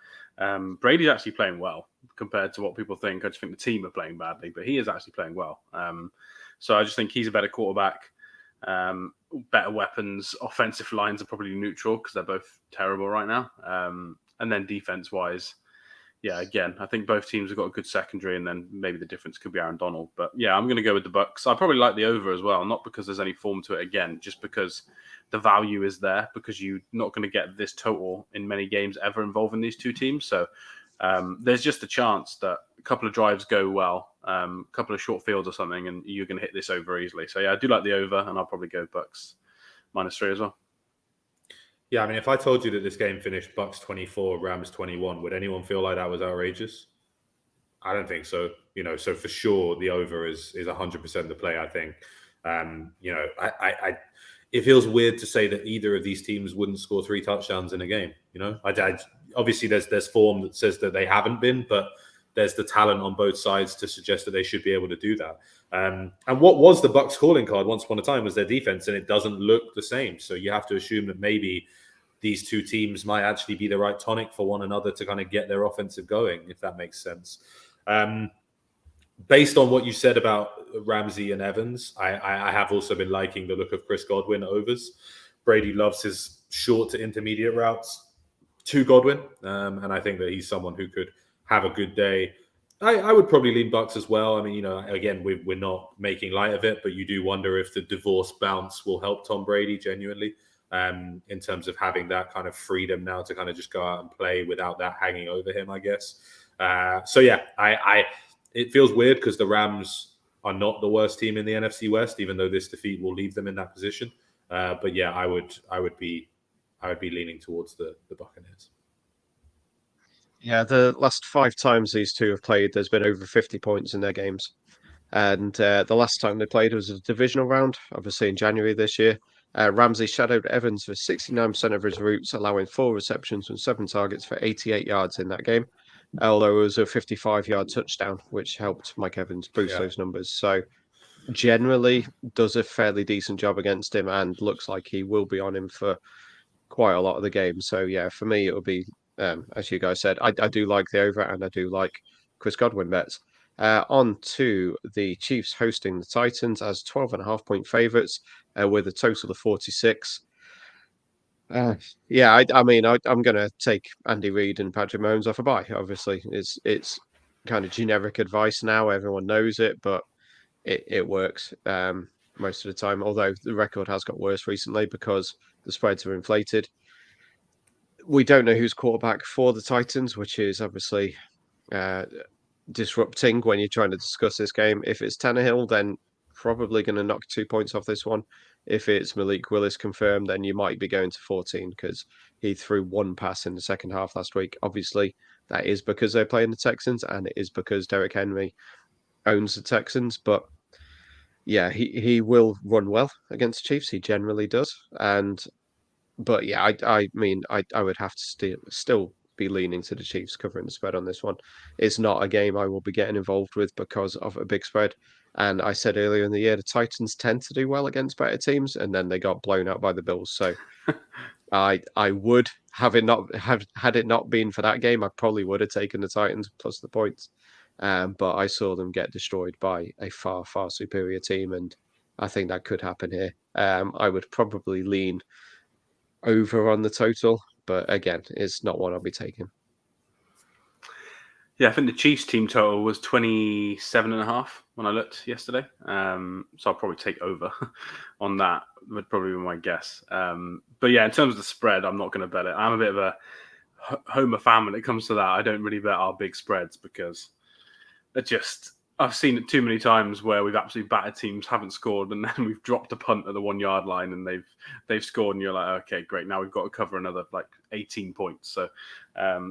B: Brady's actually playing well compared to what people think. I just think the team are playing badly, but he is actually playing well. So I just think he's a better quarterback, better weapons. Offensive lines are probably neutral because they're both terrible right now. And then defense-wise, yeah, again, I think both teams have got a good secondary, and then maybe the difference could be Aaron Donald. But yeah, I'm going to go with the Bucks. I probably like the over as well, not because there's any form to it again, just because the value is there, because you're not going to get this total in many games ever involving these two teams. So there's just a chance that a couple of drives go well, a couple of short fields or something, and you're going to hit this over easily. So yeah, I do like the over, and I'll probably go Bucks -3 as well.
C: Yeah, I mean, if I told you that this game finished Bucks 24, Rams 21, would anyone feel like that was outrageous? I don't think so. So for sure, the over is 100% the play. I think. It feels weird to say that either of these teams wouldn't score 3 touchdowns in a game. Obviously there's form that says that they haven't been, but there's the talent on both sides to suggest that they should be able to do that. And what was the Bucks calling card once upon a time was their defense, and it doesn't look the same. So you have to assume that maybe these two teams might actually be the right tonic for one another to kind of get their offensive going, if that makes sense. Based on what you said about Ramsey and Evans, I have also been liking the look of Chris Godwin overs. Brady loves his short to intermediate routes to Godwin, and I think that he's someone who could have a good day. I would probably lean Bucks as well. I mean, again, we're not making light of it, but you do wonder if the divorce bounce will help Tom Brady genuinely, in terms of having that kind of freedom now to kind of just go out and play without that hanging over him, I guess. So yeah, it feels weird because the Rams are not the worst team in the NFC West, even though this defeat will leave them in that position. But yeah, I would be leaning towards the Buccaneers.
A: Yeah, the last 5 times these two have played, there's been over 50 points in their games. And the last time they played was a divisional round, obviously in January this year. Ramsey shadowed Evans for 69% of his routes, allowing 4 receptions and 7 targets for 88 yards in that game. Although it was a 55-yard touchdown, which helped Mike Evans boost those numbers. So generally does a fairly decent job against him and looks like he will be on him for quite a lot of the game. So yeah, for me, it will be, as you guys said, I do like the over and I do like Chris Godwin bets. On to the Chiefs hosting the Titans as 12.5-point favourites with a total of 46. I'm going to take Andy Reid and Patrick Mahomes off a bye. Obviously, it's kind of generic advice now. Everyone knows it, but it works most of the time. Although the record has got worse recently because the spreads are inflated. We don't know who's quarterback for the Titans, which is obviously disrupting when you're trying to discuss this game. If it's Tannehill, then probably going to knock 2 points off this one. If it's Malik Willis confirmed, then you might be going to 14 because he threw 1 pass in the second half last week. Obviously, that is because they're playing the Texans and it is because Derrick Henry owns the Texans. But yeah, he will run well against the Chiefs. He generally does. But yeah, I mean, I would have to still be leaning to the Chiefs covering the spread on this one. It's not a game I will be getting involved with because of a big spread. And I said earlier in the year, the Titans tend to do well against better teams, and then they got blown out by the Bills. So I would had it not been for that game, I probably would have taken the Titans plus the points. But I saw them get destroyed by a far, far superior team, and I think that could happen here. I would probably lean over on the total, but again, it's not one I'll be taking.
B: Yeah, I think the Chiefs team total was 27.5 when I looked yesterday. So I'll probably take over on that, would probably be my guess. But yeah, in terms of the spread, I'm not going to bet it. I'm a bit of a homer fan when it comes to that. I don't really bet our big spreads because I've seen it too many times where we've absolutely battered teams, haven't scored, and then we've dropped a punt at the 1 yard line and they've scored, and you're like, okay, great, now we've got to cover another like 18 points. So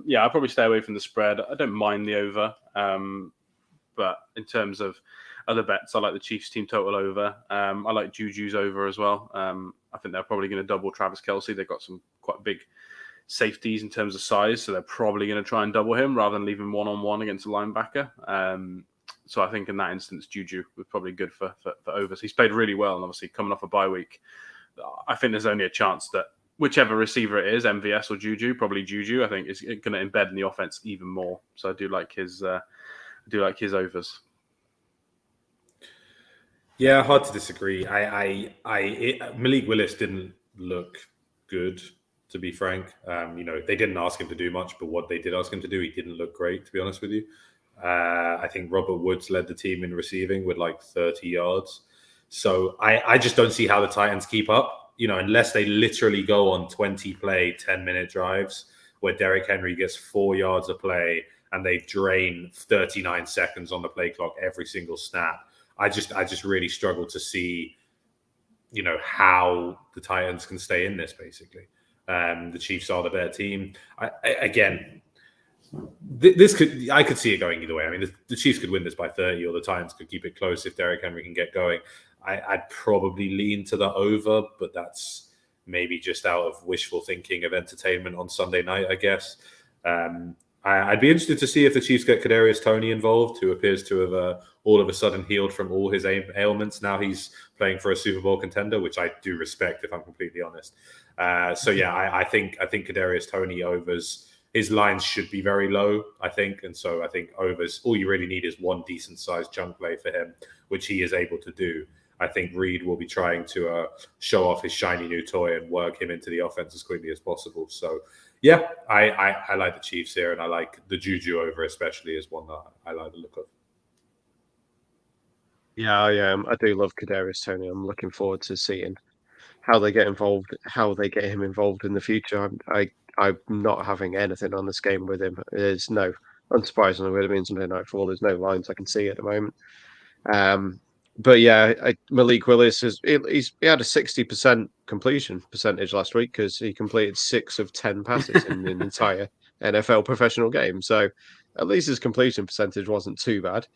B: yeah, I'll probably stay away from the spread. I don't mind the over, but in terms of, other bets, I like the Chiefs team total over. I like Juju's over as well. I think they're probably going to double Travis Kelce. They've got some quite big safeties in terms of size, so they're probably going to try and double him rather than leave him one-on-one against a linebacker. So I think in that instance, Juju was probably good for overs. He's played really well, and obviously coming off a bye week, I think there's only a chance that whichever receiver it is, MVS or Juju, probably Juju, I think is going to embed in the offense even more. So I do like his overs.
C: Yeah, hard to disagree. Malik Willis didn't look good, to be frank. They didn't ask him to do much, but what they did ask him to do, he didn't look great, to be honest with you. I think Robert Woods led the team in receiving with like 30 yards. So I just don't see how the Titans keep up, unless they literally go on 20-play, 10-minute drives where Derrick Henry gets 4 yards a play and they drain 39 seconds on the play clock every single snap. I just really struggle to see, how the Titans can stay in this, basically. The Chiefs are the better team. I could see it going either way. I mean, the Chiefs could win this by 30 or the Titans could keep it close if Derrick Henry can get going. I'd probably lean to the over, but that's maybe just out of wishful thinking of entertainment on Sunday night, I guess. I'd be interested to see if the Chiefs get Kadarius Toney involved, who appears to have all of a sudden healed from all his ailments. Now he's playing for a Super Bowl contender, which I do respect, if I'm completely honest. I think Kadarius Toney overs. His lines should be very low, I think. And so I think overs, all you really need is one decent-sized chunk play for him, which he is able to do. I think Reed will be trying to show off his shiny new toy and work him into the offense as quickly as possible. So, yeah, I like the Chiefs here, and I like the Juju over especially is one that I like the look of.
A: Yeah, I do love Kadarius Toney. I'm looking forward to seeing how they get him involved in the future. I'm not having anything on this game with him. There's no, unsurprisingly, with him in Sunday Night Football, there's no lines I can see at the moment. But yeah, Malik Willis he had a 60% completion percentage last week because he completed 6 of 10 passes in the entire NFL professional game. So at least his completion percentage wasn't too bad.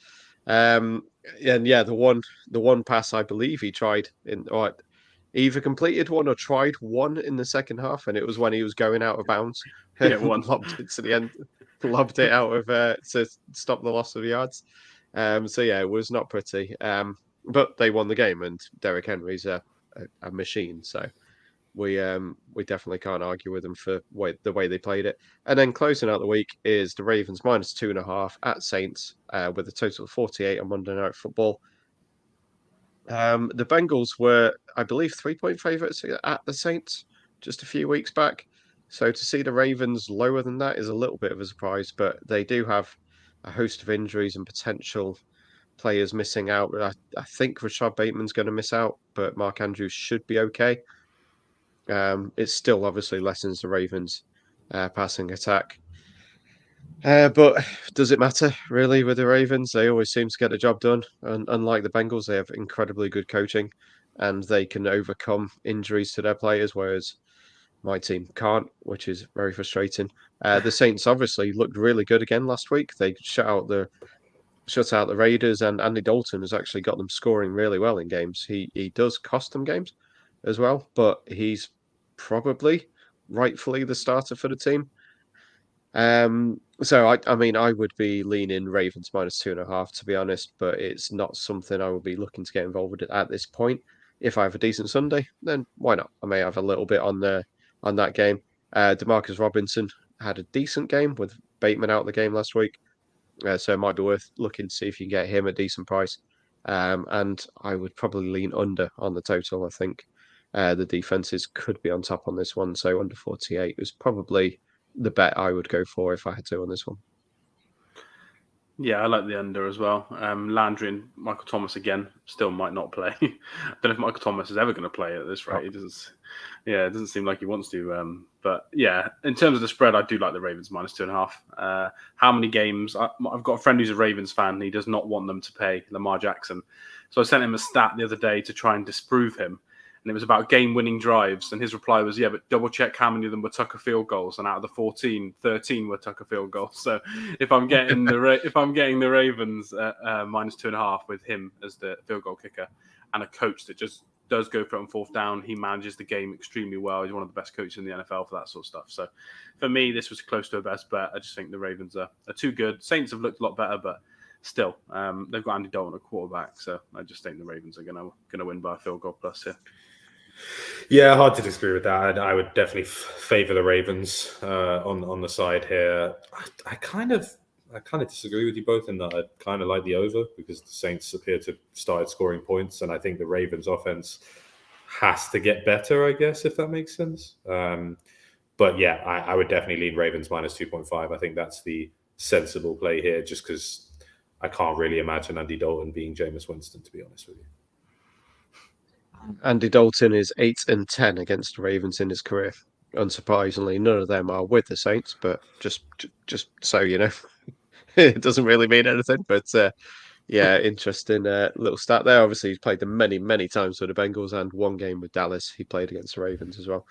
A: And yeah, the one pass I believe he tried either completed one or tried one in the second half, and it was when he was going out of bounds.
B: Yeah, one.
A: Lobbed it to the end, lobbed it out of to stop the loss of yards. So yeah, it was not pretty. But they won the game, and Derrick Henry's a machine. So we definitely can't argue with them for the way they played it. And then closing out the week is the Ravens -2.5 at Saints with a total of 48 on Monday Night Football. The Bengals were, I believe, 3-point favourites at the Saints just a few weeks back. So to see the Ravens lower than that is a little bit of a surprise, but they do have a host of injuries and potential players missing out. I think Rashad Bateman's going to miss out, but Mark Andrews should be okay. It still obviously lessens the Ravens' passing attack. But does it matter, really, with the Ravens? They always seem to get the job done. And unlike the Bengals, they have incredibly good coaching and they can overcome injuries to their players, whereas my team can't, which is very frustrating. The Saints obviously looked really good again last week. They shut out the Raiders, and Andy Dalton has actually got them scoring really well in games. He does cost them games as well, but he's probably rightfully the starter for the team. So I would be leaning Ravens -2.5 to be honest, but it's not something I would be looking to get involved with at this point. If I have a decent Sunday, then why not? I may have a little bit on that game. Demarcus Robinson had a decent game with Bateman out of the game last week. So it might be worth looking to see if you can get him at a decent price. And I would probably lean under on the total. I think the defenses could be on top on this one. So under 48 is probably the bet I would go for if I had to on this one.
B: Yeah, I like the under as well. Landry and Michael Thomas again still might not play. I don't know if Michael Thomas is ever going to play at this rate. It doesn't seem like he wants to. But yeah, in terms of the spread, I do like the Ravens -2.5. How many games? I've got a friend who's a Ravens fan. And he does not want them to pay Lamar Jackson. So I sent him a stat the other day to try and disprove him. and it was about game-winning drives. And his reply was, "Yeah, but double check how many of them were Tucker field goals, and out of the 14, 13 were Tucker field goals." So if I'm getting the Ravens at -2.5 with him as the field goal kicker, and a coach that just does go for it on fourth down, he manages the game extremely well. He's one of the best coaches in the NFL for that sort of stuff. So for me, this was close to a best bet. I just think the Ravens are too good. Saints have looked a lot better, but still, they've got Andy Dalton at quarterback. So I just think the Ravens are going to win by a field goal plus here.
C: Yeah, hard to disagree with that. I would definitely favour the Ravens on the side here. I kind of disagree with you both in that I kind of like the over because the Saints appear to start scoring points, and I think the Ravens' offense has to get better, I guess, if that makes sense. But yeah, I would definitely lean Ravens -2.5. I think that's the sensible play here, just because I can't really imagine Andy Dalton being Jameis Winston, to be honest with you.
A: Andy Dalton is 8-10 against the Ravens in his career. Unsurprisingly, none of them are with the Saints, but just so you know, it doesn't really mean anything. But yeah, interesting little stat there. Obviously, he's played them many times with the Bengals and one game with Dallas. He played against the Ravens as well.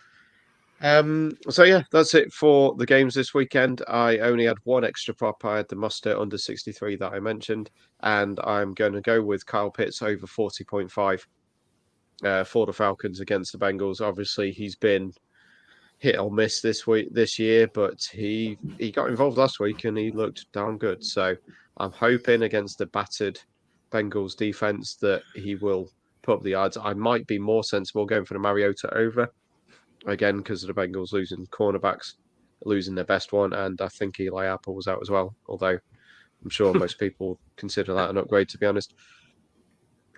A: So yeah, that's it for the games this weekend. I only had one extra prop. I had the Mustard under 63 that I mentioned, and I'm going to go with Kyle Pitts over 40.5 for the Falcons against the Bengals. Obviously, he's been hit or miss this year, but he got involved last week and he looked damn good. So I'm hoping against the battered Bengals defense that he will put up the odds. I might be more sensible going for the Mariota over again because of the Bengals losing cornerbacks, losing their best one, and I think Eli Apple was out as well. Although I'm sure most people consider that an upgrade, to be honest.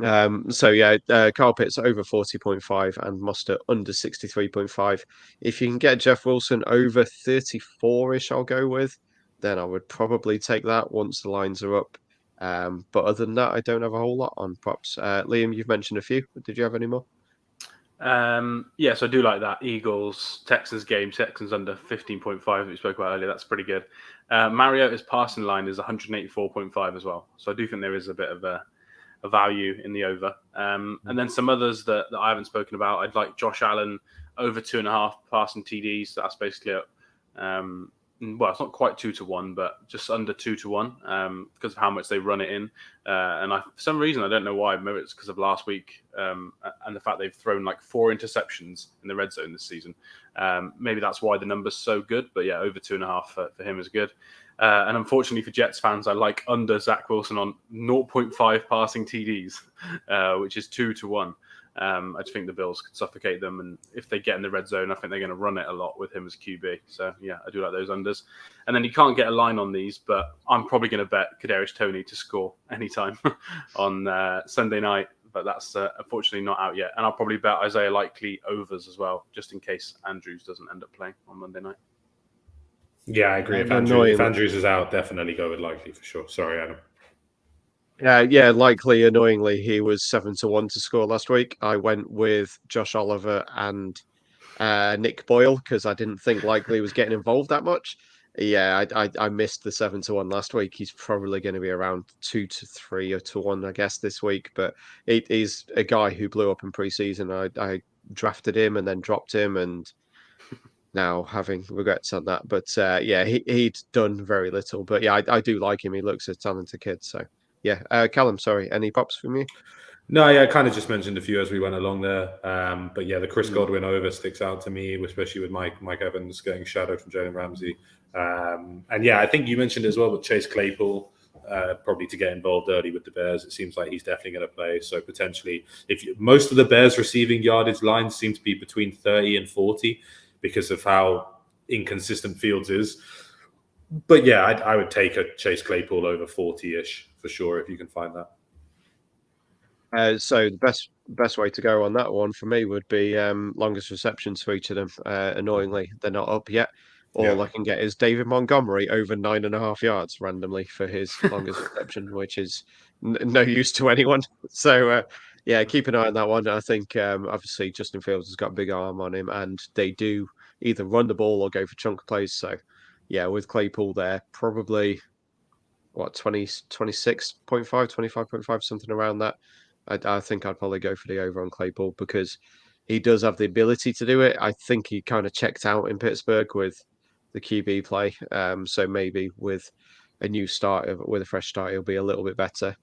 A: So yeah, Kyle Pitts over 40.5 and Mustard under 63.5. If you can get Jeff Wilson over 34-ish, I'll go with. Then I would probably take that once the lines are up. But other than that, I don't have a whole lot on props. Liam, you've mentioned a few. Did you have any more?
B: Yes, I do like that Eagles Texans game. Texans under 15.5 that we spoke about earlier. That's pretty good. Mariota's passing line is 184.5 as well. So I do think there is a bit of a value in the over. And then some others that I haven't spoken about. I'd like Josh Allen over 2.5 passing TDs. That's basically well, it's not quite 2-1, but just under 2-1 because of how much they run it in. And for some reason, I don't know why. Maybe it's because of last week and the fact they've thrown like 4 interceptions in the red zone this season. Maybe that's why the number's so good. But yeah, over 2.5 for him is good. And unfortunately for Jets fans, I like under Zach Wilson on 0.5 passing TDs, which is 2-1. I just think the Bills could suffocate them, and if they get in the red zone, I think they're going to run it a lot with him as QB. So yeah, I do like those unders. And then you can't get a line on these, but I'm probably going to bet Kadarius Toney to score anytime on Sunday night. But that's unfortunately not out yet. And I'll probably bet Isaiah Likely overs as well, just in case Andrews doesn't end up playing on Monday night.
C: Yeah, I agree. If Andrews is out, definitely go with Likely for sure. Sorry, Adam.
A: Yeah, Likely, annoyingly, he was 7-1 to score last week. I went with Josh Oliver and Nick Boyle because I didn't think Likely was getting involved that much. Yeah, I missed the 7-1 last week. He's probably going to be around 2-3 or to 1, I guess, this week. But he's a guy who blew up in preseason. I drafted him and then dropped him, and now having regrets on that. But yeah, he'd done very little. But yeah, I do like him. He looks a talented kid. So yeah, Callum, sorry, any pops from you?
C: No, yeah, I kind of just mentioned a few as we went along there. But yeah, the Chris Godwin over sticks out to me, especially with Mike Evans getting shadowed from Jalen Ramsey. And yeah, I think you mentioned as well with Chase Claypool, probably to get involved early with the Bears. It seems like he's definitely going to play. So potentially, most of the Bears receiving yardage lines seem to be between 30 and 40 because of how inconsistent Fields is. But yeah, I would take a Chase Claypool over 40-ish for sure if you can find that.
A: So the best way to go on that one for me would be longest receptions for each of them. Annoyingly, they're not up yet. All I can get is David Montgomery over 9.5 yards randomly for his longest reception, which is no use to anyone. So yeah, keep an eye on that one. I think obviously Justin Fields has got a big arm on him, and they do either run the ball or go for chunk plays. So yeah, with Claypool there, probably what 26.5, 25.5, something around that. I think I'd probably go for the over on Claypool because he does have the ability to do it. I think he kind of checked out in Pittsburgh with the QB play. So maybe with a new start, with a fresh start, he'll be a little bit better.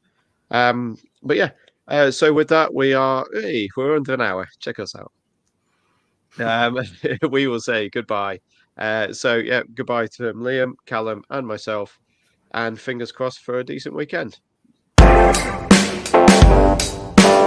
A: But yeah, so with that, we're under an hour. Check us out. We will say goodbye. So yeah, goodbye to Liam, Callum, and myself, and fingers crossed for a decent weekend.